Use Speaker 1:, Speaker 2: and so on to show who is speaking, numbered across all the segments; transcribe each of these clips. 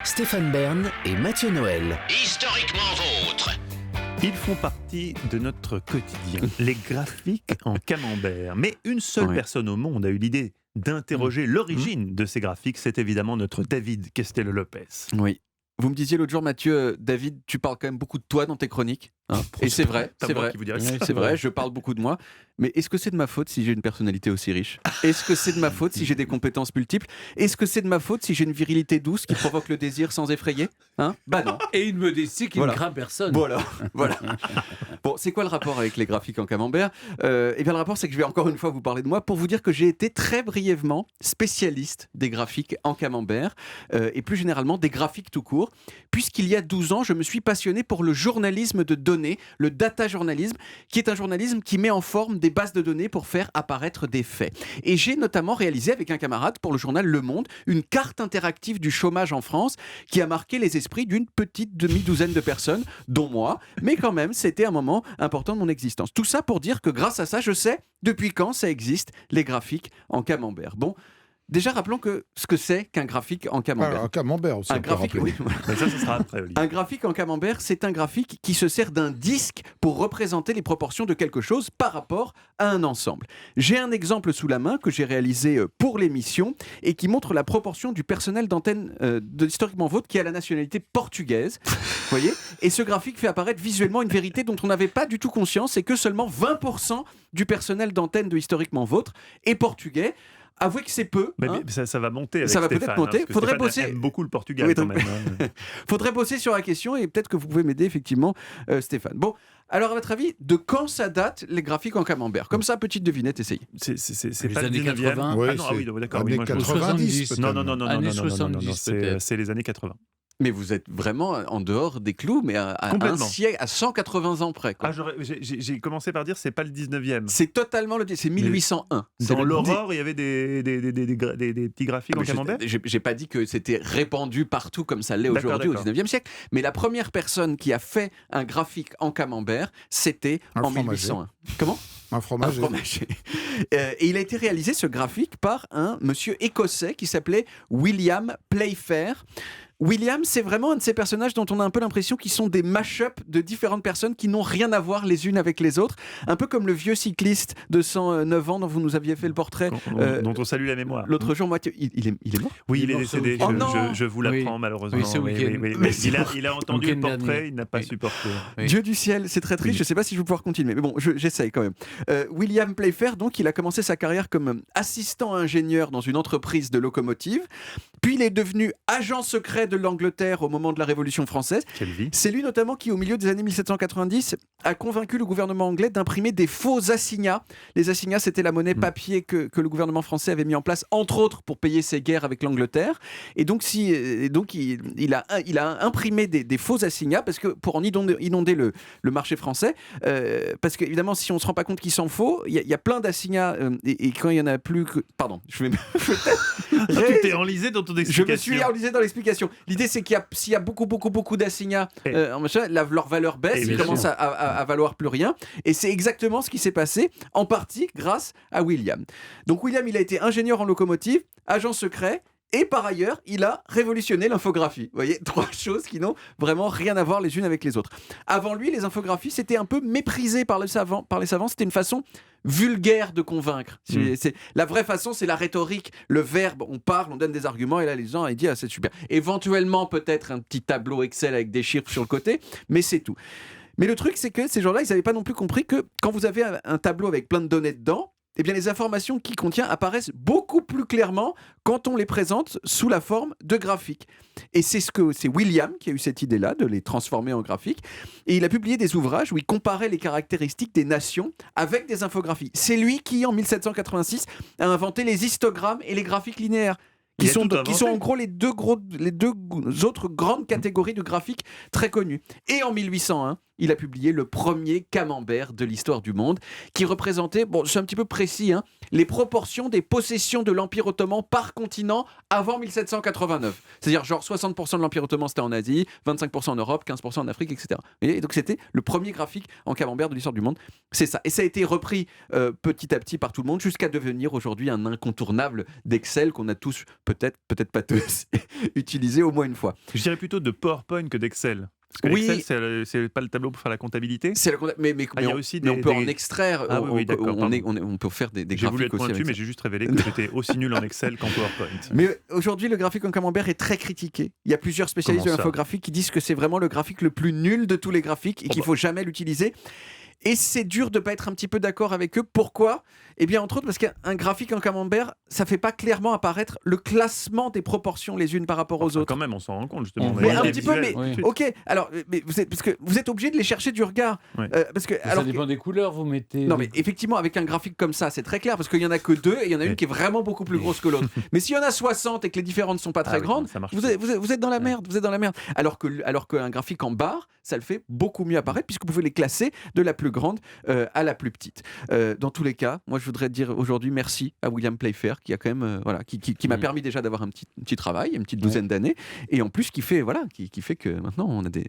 Speaker 1: Stéphane Bern et Mathieu Noël.
Speaker 2: Historiquement vôtre.
Speaker 3: Ils font partie de notre quotidien, les graphiques en camembert. Mais une seule personne au monde a eu l'idée d'interroger l'origine de ces graphiques, c'est évidemment notre David Castello-Lopez.
Speaker 4: Oui. Vous me disiez l'autre jour, Mathieu, David, tu parles quand même beaucoup de toi dans tes chroniques. Hein, et c'est vrai, c'est vrai. C'est vrai, je parle beaucoup de moi. Mais est-ce que c'est de ma faute si j'ai une personnalité aussi riche ? Est-ce que c'est de ma faute si j'ai des compétences multiples ? Est-ce que c'est de ma faute si j'ai une virilité douce qui provoque le désir sans effrayer ? Bah non.
Speaker 5: Et une modestie qui ne craint personne.
Speaker 4: Voilà. Bon, c'est quoi le rapport avec les graphiques en camembert ? Eh bien, le rapport, c'est que je vais encore une fois vous parler de moi pour vous dire que j'ai été très brièvement spécialiste des graphiques en camembert et plus généralement des graphiques tout court, puisqu'il y a 12 ans, je me suis passionné pour le journalisme de données, le data journalisme, qui est un journalisme qui met en forme des bases de données pour faire apparaître des faits. Et j'ai notamment réalisé avec un camarade pour le journal Le Monde une carte interactive du chômage en France qui a marqué les esprits d'une petite demi-douzaine de personnes, dont moi, mais quand même, c'était un moment important de mon existence. Tout ça pour dire que grâce à ça, je sais depuis quand ça existe, les graphiques en camembert. Bon, déjà, rappelons ce que c'est qu'un graphique en camembert.
Speaker 6: Un camembert aussi.
Speaker 4: Un graphique, oui.
Speaker 3: Mais ça sera après, Olivier.
Speaker 4: Un graphique en camembert, c'est un graphique qui se sert d'un disque pour représenter les proportions de quelque chose par rapport à un ensemble. J'ai un exemple sous la main que j'ai réalisé pour l'émission et qui montre la proportion du personnel d'antenne de Historiquement Vôtre qui a la nationalité portugaise. Vous voyez ? Et ce graphique fait apparaître visuellement une vérité dont on n'avait pas du tout conscience, c'est que seulement 20% du personnel d'antenne de Historiquement Vôtre est portugais. Avouez que c'est peu.
Speaker 3: Mais ça va monter avec
Speaker 4: ça va
Speaker 3: Stéphane,
Speaker 4: peut-être monter.
Speaker 3: Faudrait bosser. Aime beaucoup le Portugal quand même.
Speaker 4: Faudrait bosser sur la question et peut-être que vous pouvez m'aider effectivement, Stéphane. Bon, alors à votre avis, de quand ça date les graphiques en camembert ? Comme ça, petite devinette, essayez.
Speaker 3: C'est
Speaker 5: Les
Speaker 3: pas
Speaker 5: années
Speaker 3: le 19e.
Speaker 5: 80.
Speaker 6: Ouais,
Speaker 3: Ah oui, d'accord.
Speaker 6: années
Speaker 3: Oui,
Speaker 6: 90 peut-être.
Speaker 3: Non,
Speaker 5: Années 70 peut-être.
Speaker 3: c'est les années 80.
Speaker 4: Mais vous êtes vraiment en dehors des clous, mais à un siècle, à 180 ans près. Quoi.
Speaker 3: J'ai commencé par dire c'est pas le 19e.
Speaker 4: C'est totalement c'est 1801.
Speaker 3: Dans l'Aurore, il y avait des petits graphiques en camembert.
Speaker 4: J'ai pas dit que c'était répandu partout comme ça l'est aujourd'hui au 19e siècle, mais la première personne qui a fait un graphique en camembert, c'était en 1801. Comment ?
Speaker 6: Un fromager.
Speaker 4: Et il a été réalisé, ce graphique, par un monsieur écossais qui s'appelait William Playfair. William, c'est vraiment un de ces personnages dont on a un peu l'impression qu'ils sont des mash-up de différentes personnes qui n'ont rien à voir les unes avec les autres. Un peu comme le vieux cycliste de 109 ans dont vous nous aviez fait le portrait.
Speaker 3: Dont on salue la mémoire.
Speaker 4: L'autre jour, Mathieu, il est mort ?
Speaker 3: Oui, il est décédé. Je vous l'apprends malheureusement.
Speaker 5: Oui, ce week-end.
Speaker 3: Mais il a entendu le portrait, il n'a pas supporté.
Speaker 4: Oui. Dieu du ciel, c'est très triste. Je ne sais pas si je vais pouvoir continuer, mais bon, j'essaye quand même. William Playfair, donc, il a commencé sa carrière comme assistant ingénieur dans une entreprise de locomotives. Puis il est devenu agent secret de l'Angleterre au moment de la Révolution française.
Speaker 3: Quelle vie.
Speaker 4: C'est lui notamment qui, au milieu des années 1790, a convaincu le gouvernement anglais d'imprimer des faux assignats. Les assignats, c'était la monnaie papier que le gouvernement français avait mis en place, entre autres pour payer ses guerres avec l'Angleterre. Et donc, il a imprimé des faux assignats parce que, pour en inonder le marché français. Parce qu'évidemment, si on ne se rend pas compte qu'ils sont faux, il y a plein d'assignats. Et quand il n'y en a plus que... Pardon, je vais
Speaker 3: Tu t'es enlisé dans ton explication.
Speaker 4: Je me suis enlisé dans l'explication. L'idée, c'est s'il y a beaucoup d'assignats, leur valeur baisse, ils commencent à valoir plus rien. Et c'est exactement ce qui s'est passé, en partie grâce à William. Donc William, il a été ingénieur en locomotive, agent secret, et par ailleurs, il a révolutionné l'infographie. Vous voyez, 3 choses qui n'ont vraiment rien à voir les unes avec les autres. Avant lui, les infographies, c'était un peu méprisé par les savants. C'était une façon vulgaire de convaincre. La vraie façon, c'est la rhétorique. Le verbe, on parle, on donne des arguments, et là, les gens, ils disent, c'est super. Éventuellement, peut-être un petit tableau Excel avec des chiffres sur le côté, mais c'est tout. Mais le truc, c'est que ces gens-là, ils n'avaient pas non plus compris que quand vous avez un tableau avec plein de données dedans, eh bien, les informations qu'il contient apparaissent beaucoup plus clairement quand on les présente sous la forme de graphiques. Et c'est William qui a eu cette idée-là de les transformer en graphiques. Et il a publié des ouvrages où il comparait les caractéristiques des nations avec des infographies. C'est lui qui, en 1786, a inventé les histogrammes et les graphiques linéaires. Qui sont en gros les deux autres grandes catégories de graphiques très connues. Et en 1801, il a publié le premier camembert de l'histoire du monde, qui représentait, bon, c'est un petit peu précis, hein, les proportions des possessions de l'Empire ottoman par continent avant 1789. C'est-à-dire, genre 60% de l'Empire ottoman c'était en Asie, 25% en Europe, 15% en Afrique, etc. Et donc c'était le premier graphique en camembert de l'histoire du monde. C'est ça. Et ça a été repris petit à petit par tout le monde jusqu'à devenir aujourd'hui un incontournable d'Excel qu'on a tous, peut-être pas tous, utilisé au moins une fois.
Speaker 3: Je dirais plutôt de PowerPoint que d'Excel. Parce que
Speaker 4: Oui.
Speaker 3: Excel, c'est pas le tableau pour faire la comptabilité.
Speaker 4: C'est mais
Speaker 3: il y a aussi
Speaker 4: on peut en extraire.
Speaker 3: Ah oui, d'accord,
Speaker 4: on peut faire des
Speaker 3: J'ai voulu
Speaker 4: graphiques
Speaker 3: être
Speaker 4: aussi.
Speaker 3: pointu,
Speaker 4: avec
Speaker 3: mais
Speaker 4: ça.
Speaker 3: j'ai juste révélé que j'étais aussi nul en Excel qu'en PowerPoint.
Speaker 4: Mais aujourd'hui, le graphique en camembert est très critiqué. Il y a plusieurs spécialistes de
Speaker 3: Comment ça
Speaker 4: l'infographie qui disent que c'est vraiment le graphique le plus nul de tous les graphiques et qu'il faut jamais l'utiliser. Et c'est dur de ne pas être un petit peu d'accord avec eux. Pourquoi ? Eh bien, entre autres, parce qu'un graphique en camembert, ça ne fait pas clairement apparaître le classement des proportions les unes par rapport aux autres.
Speaker 3: Quand même, on s'en rend compte, justement.
Speaker 4: Mais un petit peu, mais
Speaker 5: Oui.
Speaker 4: ok. Alors, mais parce que vous êtes obligé de les chercher du regard.
Speaker 3: Ouais.
Speaker 4: Parce que,
Speaker 5: Ça
Speaker 4: alors,
Speaker 5: dépend des couleurs, vous mettez.
Speaker 4: non, mais effectivement, avec un graphique comme ça, c'est très clair parce qu'il y en a que deux et il y en a une qui est vraiment beaucoup plus grosse que l'autre. Mais s'il y en a 60 et que les différences ne sont pas très
Speaker 3: oui,
Speaker 4: grandes,
Speaker 3: ça marche
Speaker 4: vous
Speaker 3: pas.
Speaker 4: êtes dans la merde. Vous êtes dans la merde. Alors qu'un graphique en barre, ça le fait beaucoup mieux apparaître puisque vous pouvez les classer de la plus grande à la plus petite. Dans tous les cas, moi, je voudrais dire aujourd'hui merci à William Playfair qui a quand même, qui m'a permis déjà d'avoir un petit travail, une petite douzaine d'années, et en plus qui fait que maintenant on a des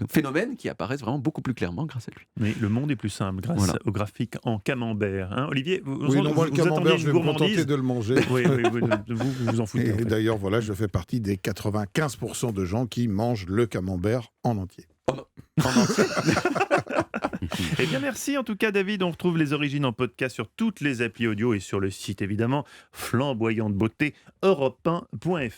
Speaker 4: phénomènes qui apparaissent vraiment beaucoup plus clairement grâce à lui.
Speaker 3: Mais le monde est plus simple grâce au graphique en camembert. Hein, Olivier, vous
Speaker 6: moi, le camembert, je vais me contenter
Speaker 3: gourmandise.
Speaker 6: de le manger.
Speaker 3: Oui, vous vous en foutez.
Speaker 6: Et
Speaker 3: en fait.
Speaker 6: d'ailleurs, voilà, je fais partie des 95% de gens qui mangent le camembert en entier.
Speaker 3: Eh bien, merci en tout cas, David. On retrouve les origines en podcast sur toutes les applis audio et sur le site, évidemment, flamboyante beauté europe1.fr.